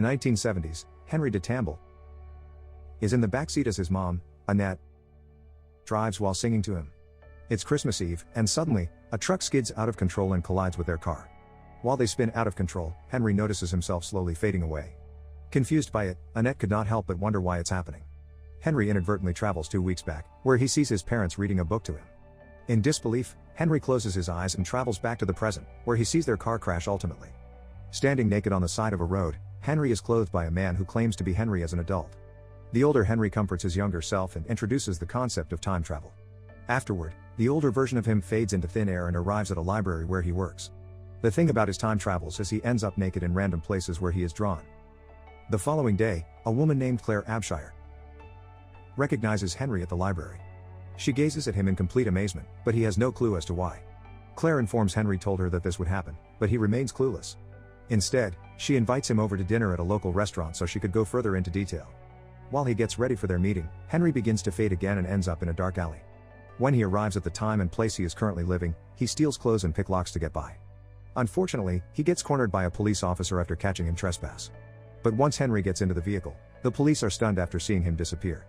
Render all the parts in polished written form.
1970s, Henry Tamble is in the backseat as his mom, Annette, drives while singing to him. It's Christmas Eve, and suddenly, a truck skids out of control and collides with their car. While they spin out of control, Henry notices himself slowly fading away. Confused by it, Annette could not help but wonder why it's happening. Henry inadvertently travels 2 weeks back, where he sees his parents reading a book to him. In disbelief, Henry closes his eyes and travels back to the present, where he sees their car crash ultimately. Standing naked on the side of a road, Henry is clothed by a man who claims to be Henry as an adult. The older Henry comforts his younger self and introduces the concept of time travel. Afterward, the older version of him fades into thin air and arrives at a library where he works. The thing about his time travels is he ends up naked in random places where he is drawn. The following day, a woman named Claire Abshire recognizes Henry at the library. She gazes at him in complete amazement, but he has no clue as to why. Claire informs Henry told her that this would happen, but he remains clueless. Instead, she invites him over to dinner at a local restaurant so she could go further into detail. While he gets ready for their meeting, Henry begins to fade again and ends up in a dark alley. When he arrives at the time and place he is currently living, he steals clothes and picklocks to get by. Unfortunately, he gets cornered by a police officer after catching him trespass. But once Henry gets into the vehicle, the police are stunned after seeing him disappear.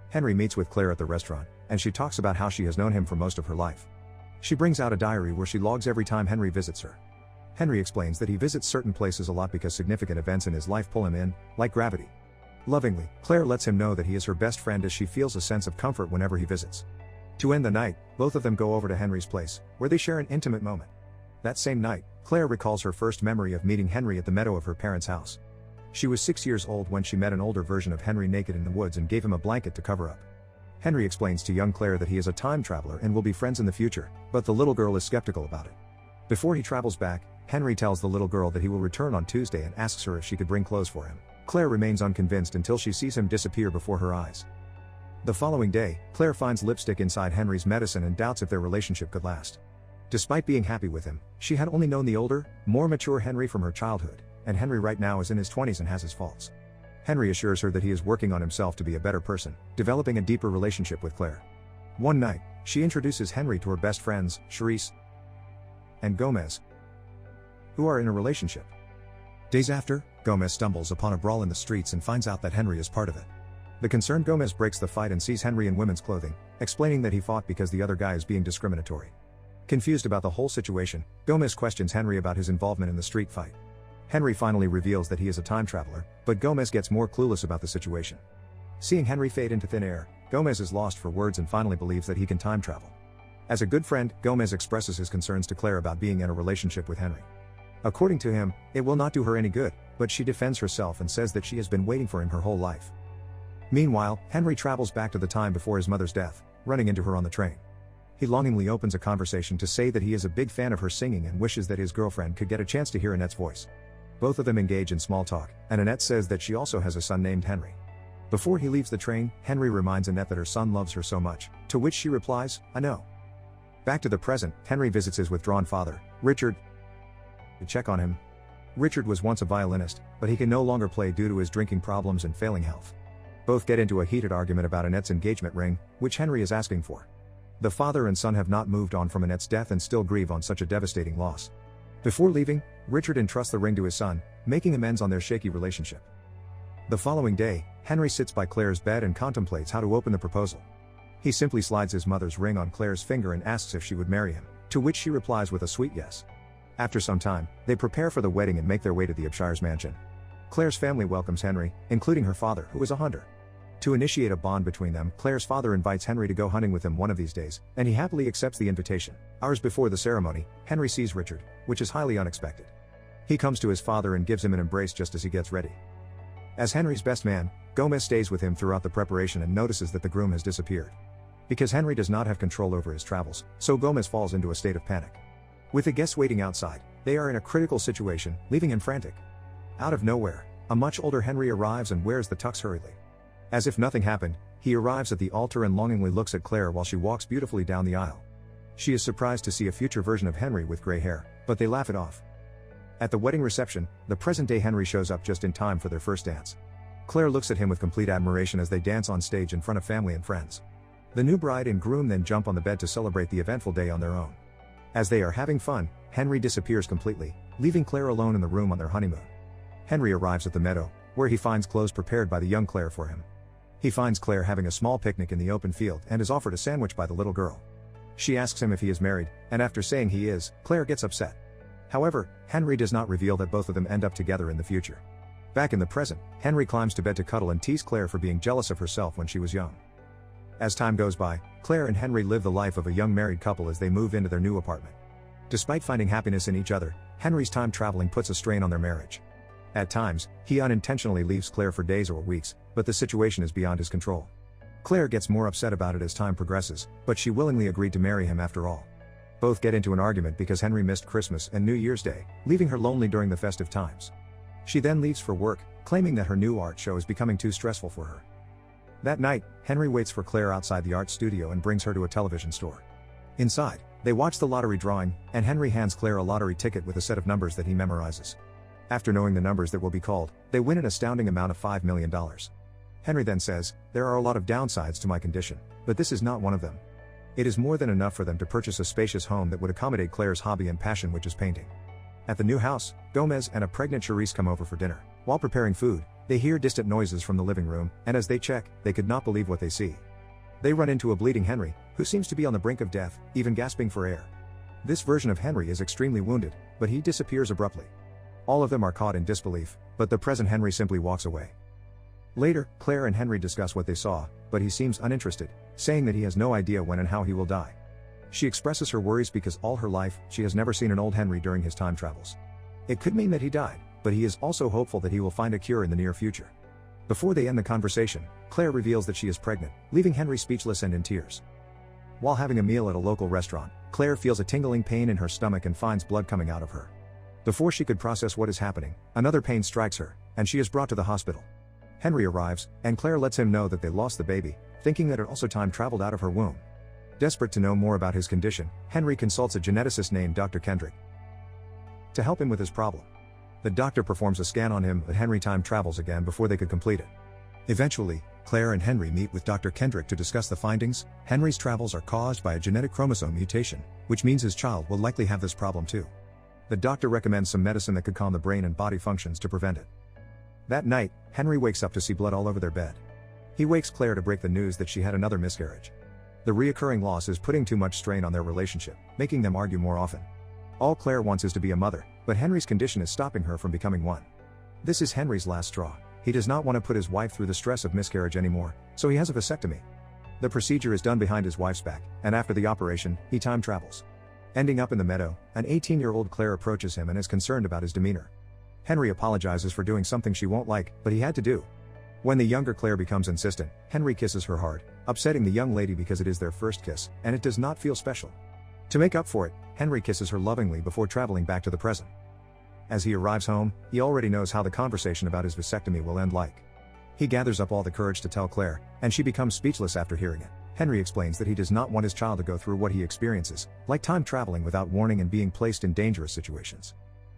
Henry meets with Claire at the restaurant, and she talks about how she has known him for most of her life. She brings out a diary where she logs every time Henry visits her. Henry explains that he visits certain places a lot because significant events in his life pull him in, like gravity. Lovingly, Claire lets him know that he is her best friend as she feels a sense of comfort whenever he visits. To end the night, both of them go over to Henry's place, where they share an intimate moment. That same night, Claire recalls her first memory of meeting Henry at the meadow of her parents' house. She was 6 years old when she met an older version of Henry naked in the woods and gave him a blanket to cover up. Henry explains to young Claire that he is a time traveler and will be friends in the future, but the little girl is skeptical about it. Before he travels back, Henry tells the little girl that he will return on Tuesday and asks her if she could bring clothes for him. Claire remains unconvinced until she sees him disappear before her eyes. The following day, Claire finds lipstick inside Henry's medicine and doubts if their relationship could last. Despite being happy with him, she had only known the older, more mature Henry from her childhood, and Henry right now is in his 20s and has his faults. Henry assures her that he is working on himself to be a better person, developing a deeper relationship with Claire. One night, she introduces Henry to her best friends, Charisse and Gomez, who are in a relationship. Days after, Gomez stumbles upon a brawl in the streets and finds out that Henry is part of it. The concerned Gomez breaks the fight and sees Henry in women's clothing, explaining that he fought because the other guy is being discriminatory. Confused about the whole situation, Gomez questions Henry about his involvement in the street fight. Henry finally reveals that he is a time traveler, but Gomez gets more clueless about the situation. Seeing Henry fade into thin air, Gomez is lost for words and finally believes that he can time travel. As a good friend, Gomez expresses his concerns to Claire about being in a relationship with Henry. According to him, it will not do her any good, but she defends herself and says that she has been waiting for him her whole life. Meanwhile, Henry travels back to the time before his mother's death, running into her on the train. He longingly opens a conversation to say that he is a big fan of her singing and wishes that his girlfriend could get a chance to hear Annette's voice. Both of them engage in small talk, and Annette says that she also has a son named Henry. Before he leaves the train, Henry reminds Annette that her son loves her so much, to which she replies, "I know." Back to the present, Henry visits his withdrawn father, Richard, to check on him. Richard was once a violinist, but he can no longer play due to his drinking problems and failing health. Both get into a heated argument about Annette's engagement ring, which Henry is asking for. The father and son have not moved on from Annette's death and still grieve on such a devastating loss. Before leaving, Richard entrusts the ring to his son, making amends on their shaky relationship. The following day, Henry sits by Claire's bed and contemplates how to open the proposal. He simply slides his mother's ring on Claire's finger and asks if she would marry him, to which she replies with a sweet yes. After some time, they prepare for the wedding and make their way to the Abshire's mansion. Claire's family welcomes Henry, including her father, who is a hunter. To initiate a bond between them, Claire's father invites Henry to go hunting with him one of these days, and he happily accepts the invitation. Hours before the ceremony, Henry sees Richard, which is highly unexpected. He comes to his father and gives him an embrace just as he gets ready. As Henry's best man, Gomez stays with him throughout the preparation and notices that the groom has disappeared. Because Henry does not have control over his travels, so Gomez falls into a state of panic. With the guests waiting outside, they are in a critical situation, leaving him frantic. Out of nowhere, a much older Henry arrives and wears the tux hurriedly. As if nothing happened, he arrives at the altar and longingly looks at Claire while she walks beautifully down the aisle. She is surprised to see a future version of Henry with gray hair, but they laugh it off. At the wedding reception, the present-day Henry shows up just in time for their first dance. Claire looks at him with complete admiration as they dance on stage in front of family and friends. The new bride and groom then jump on the bed to celebrate the eventful day on their own. As they are having fun, Henry disappears completely, leaving Claire alone in the room on their honeymoon. Henry arrives at the meadow, where he finds clothes prepared by the young Claire for him. He finds Claire having a small picnic in the open field and is offered a sandwich by the little girl. She asks him if he is married, and after saying he is, Claire gets upset. However, Henry does not reveal that both of them end up together in the future. Back in the present, Henry climbs to bed to cuddle and tease Claire for being jealous of herself when she was young. As time goes by, Claire and Henry live the life of a young married couple as they move into their new apartment. Despite finding happiness in each other, Henry's time traveling puts a strain on their marriage. At times, he unintentionally leaves Claire for days or weeks, but the situation is beyond his control. Claire gets more upset about it as time progresses, but she willingly agreed to marry him after all. Both get into an argument because Henry missed Christmas and New Year's Day, leaving her lonely during the festive times. She then leaves for work, claiming that her new art show is becoming too stressful for her. That night, Henry waits for Claire outside the art studio and brings her to a television store. Inside, they watch the lottery drawing, and Henry hands Claire a lottery ticket with a set of numbers that he memorizes. After knowing the numbers that will be called, they win an astounding amount of $5 million. Henry then says, "There are a lot of downsides to my condition, but this is not one of them." It is more than enough for them to purchase a spacious home that would accommodate Claire's hobby and passion, which is painting. At the new house, Gomez and a pregnant Charisse come over for dinner. While preparing food, they hear distant noises from the living room, and as they check, they could not believe what they see. They run into a bleeding Henry, who seems to be on the brink of death, even gasping for air. This version of Henry is extremely wounded, but he disappears abruptly. All of them are caught in disbelief, but the present Henry simply walks away. Later, Claire and Henry discuss what they saw, but he seems uninterested, saying that he has no idea when and how he will die. She expresses her worries because all her life, she has never seen an old Henry during his time travels. It could mean that he died, but he is also hopeful that he will find a cure in the near future. Before they end the conversation, Claire reveals that she is pregnant, leaving Henry speechless and in tears. While having a meal at a local restaurant, Claire feels a tingling pain in her stomach and finds blood coming out of her. Before she could process what is happening, another pain strikes her, and she is brought to the hospital. Henry arrives, and Claire lets him know that they lost the baby, thinking that it also time traveled out of her womb. Desperate to know more about his condition, Henry consults a geneticist named Dr. Kendrick to help him with his problem. The doctor performs a scan on him, but Henry time travels again before they could complete it. Eventually, Claire and Henry meet with Dr. Kendrick to discuss the findings. Henry's travels are caused by a genetic chromosome mutation, which means his child will likely have this problem too. The doctor recommends some medicine that could calm the brain and body functions to prevent it. That night, Henry wakes up to see blood all over their bed. He wakes Claire to break the news that she had another miscarriage. The reoccurring loss is putting too much strain on their relationship, making them argue more often. All Claire wants is to be a mother, but Henry's condition is stopping her from becoming one. This is Henry's last straw. He does not want to put his wife through the stress of miscarriage anymore, so he has a vasectomy. The procedure is done behind his wife's back, and after the operation, he time travels. Ending up in the meadow, an 18-year-old Claire approaches him and is concerned about his demeanor. Henry apologizes for doing something she won't like, but he had to do. When the younger Claire becomes insistent, Henry kisses her hard, upsetting the young lady because it is their first kiss, and it does not feel special. To make up for it, Henry kisses her lovingly before traveling back to the present. As he arrives home, he already knows how the conversation about his vasectomy will end like. He gathers up all the courage to tell Claire, and she becomes speechless after hearing it. Henry explains that he does not want his child to go through what he experiences, like time traveling without warning and being placed in dangerous situations.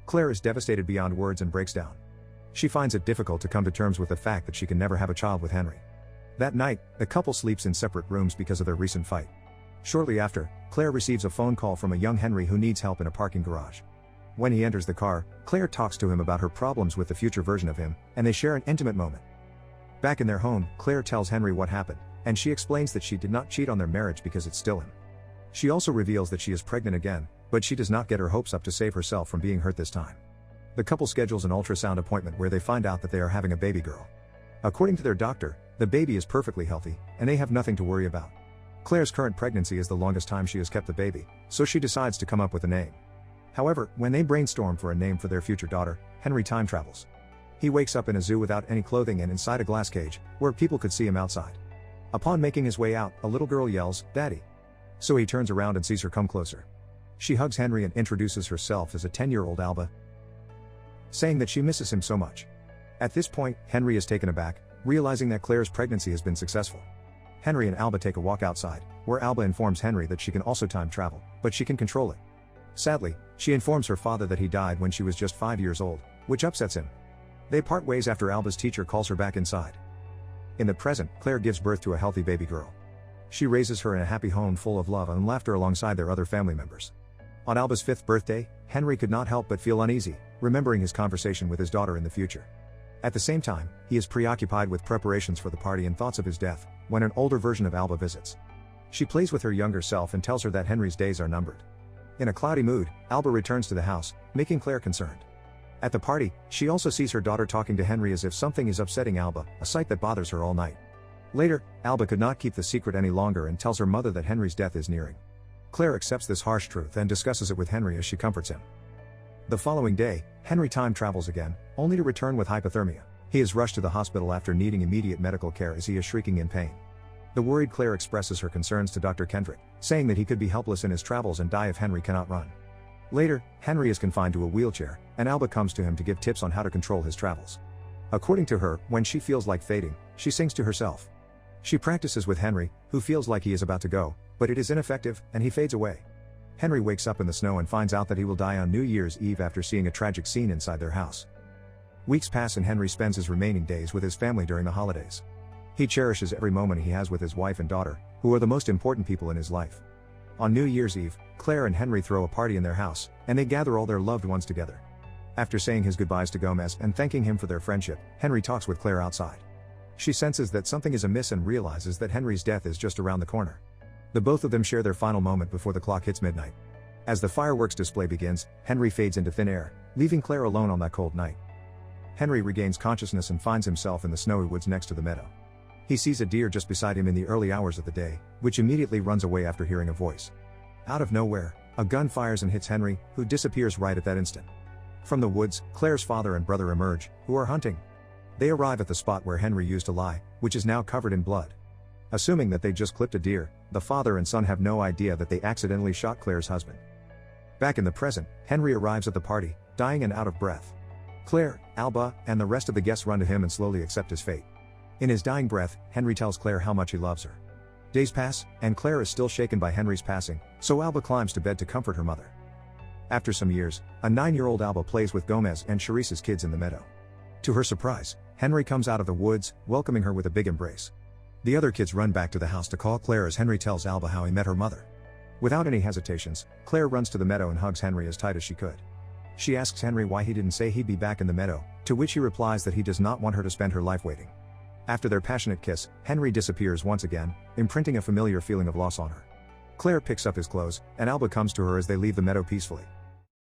Claire is devastated beyond words and breaks down. She finds it difficult to come to terms with the fact that she can never have a child with Henry. That night, the couple sleeps in separate rooms because of their recent fight. Shortly after, Claire receives a phone call from a young Henry who needs help in a parking garage. When he enters the car, Claire talks to him about her problems with the future version of him, and they share an intimate moment. Back in their home, Claire tells Henry what happened, and she explains that she did not cheat on their marriage because it's still him. She also reveals that she is pregnant again, but she does not get her hopes up to save herself from being hurt this time. The couple schedules an ultrasound appointment where they find out that they are having a baby girl. According to their doctor, the baby is perfectly healthy, and they have nothing to worry about. Claire's current pregnancy is the longest time she has kept the baby, so she decides to come up with a name. However, when they brainstorm for a name for their future daughter, Henry time travels. He wakes up in a zoo without any clothing and inside a glass cage, where people could see him outside. Upon making his way out, a little girl yells, "Daddy!" So he turns around and sees her come closer. She hugs Henry and introduces herself as a 10-year-old Alba, saying that she misses him so much. At this point, Henry is taken aback, realizing that Claire's pregnancy has been successful. Henry and Alba take a walk outside, where Alba informs Henry that she can also time travel, but she can control it. Sadly, she informs her father that he died when she was just 5 years old, which upsets him. They part ways after Alba's teacher calls her back inside. In the present, Claire gives birth to a healthy baby girl. She raises her in a happy home full of love and laughter alongside their other family members. On Alba's 5th birthday, Henry could not help but feel uneasy, remembering his conversation with his daughter in the future. At the same time, he is preoccupied with preparations for the party and thoughts of his death, when an older version of Alba visits. She plays with her younger self and tells her that Henry's days are numbered. In a cloudy mood, Alba returns to the house, making Claire concerned. At the party, she also sees her daughter talking to Henry as if something is upsetting Alba, a sight that bothers her all night. Later, Alba could not keep the secret any longer and tells her mother that Henry's death is nearing. Claire accepts this harsh truth and discusses it with Henry as she comforts him. The following day, Henry time travels again, only to return with hypothermia. He is rushed to the hospital after needing immediate medical care as he is shrieking in pain. The worried Claire expresses her concerns to Dr. Kendrick, saying that he could be helpless in his travels and die if Henry cannot run. Later, Henry is confined to a wheelchair, and Alba comes to him to give tips on how to control his travels. According to her, when she feels like fading, she sings to herself. She practices with Henry, who feels like he is about to go, but it is ineffective, and he fades away. Henry wakes up in the snow and finds out that he will die on New Year's Eve after seeing a tragic scene inside their house. Weeks pass and Henry spends his remaining days with his family during the holidays. He cherishes every moment he has with his wife and daughter, who are the most important people in his life. On New Year's Eve, Claire and Henry throw a party in their house, and they gather all their loved ones together. After saying his goodbyes to Gomez and thanking him for their friendship, Henry talks with Claire outside. She senses that something is amiss and realizes that Henry's death is just around the corner. The both of them share their final moment before the clock hits midnight. As the fireworks display begins, Henry fades into thin air, leaving Claire alone on that cold night. Henry regains consciousness and finds himself in the snowy woods next to the meadow. He sees a deer just beside him in the early hours of the day, which immediately runs away after hearing a voice. Out of nowhere, a gun fires and hits Henry, who disappears right at that instant. From the woods, Claire's father and brother emerge, who are hunting. They arrive at the spot where Henry used to lie, which is now covered in blood. Assuming that they just clipped a deer, the father and son have no idea that they accidentally shot Claire's husband. Back in the present, Henry arrives at the party, dying and out of breath. Claire, Alba, and the rest of the guests run to him and slowly accept his fate. In his dying breath, Henry tells Claire how much he loves her. Days pass, and Claire is still shaken by Henry's passing, so Alba climbs to bed to comfort her mother. After some years, a 9-year-old Alba plays with Gomez and Charissa's kids in the meadow. To her surprise, Henry comes out of the woods, welcoming her with a big embrace. The other kids run back to the house to call Claire as Henry tells Alba how he met her mother. Without any hesitations, Claire runs to the meadow and hugs Henry as tight as she could. She asks Henry why he didn't say he'd be back in the meadow, to which he replies that he does not want her to spend her life waiting. After their passionate kiss, Henry disappears once again, imprinting a familiar feeling of loss on her. Claire picks up his clothes, and Alba comes to her as they leave the meadow peacefully.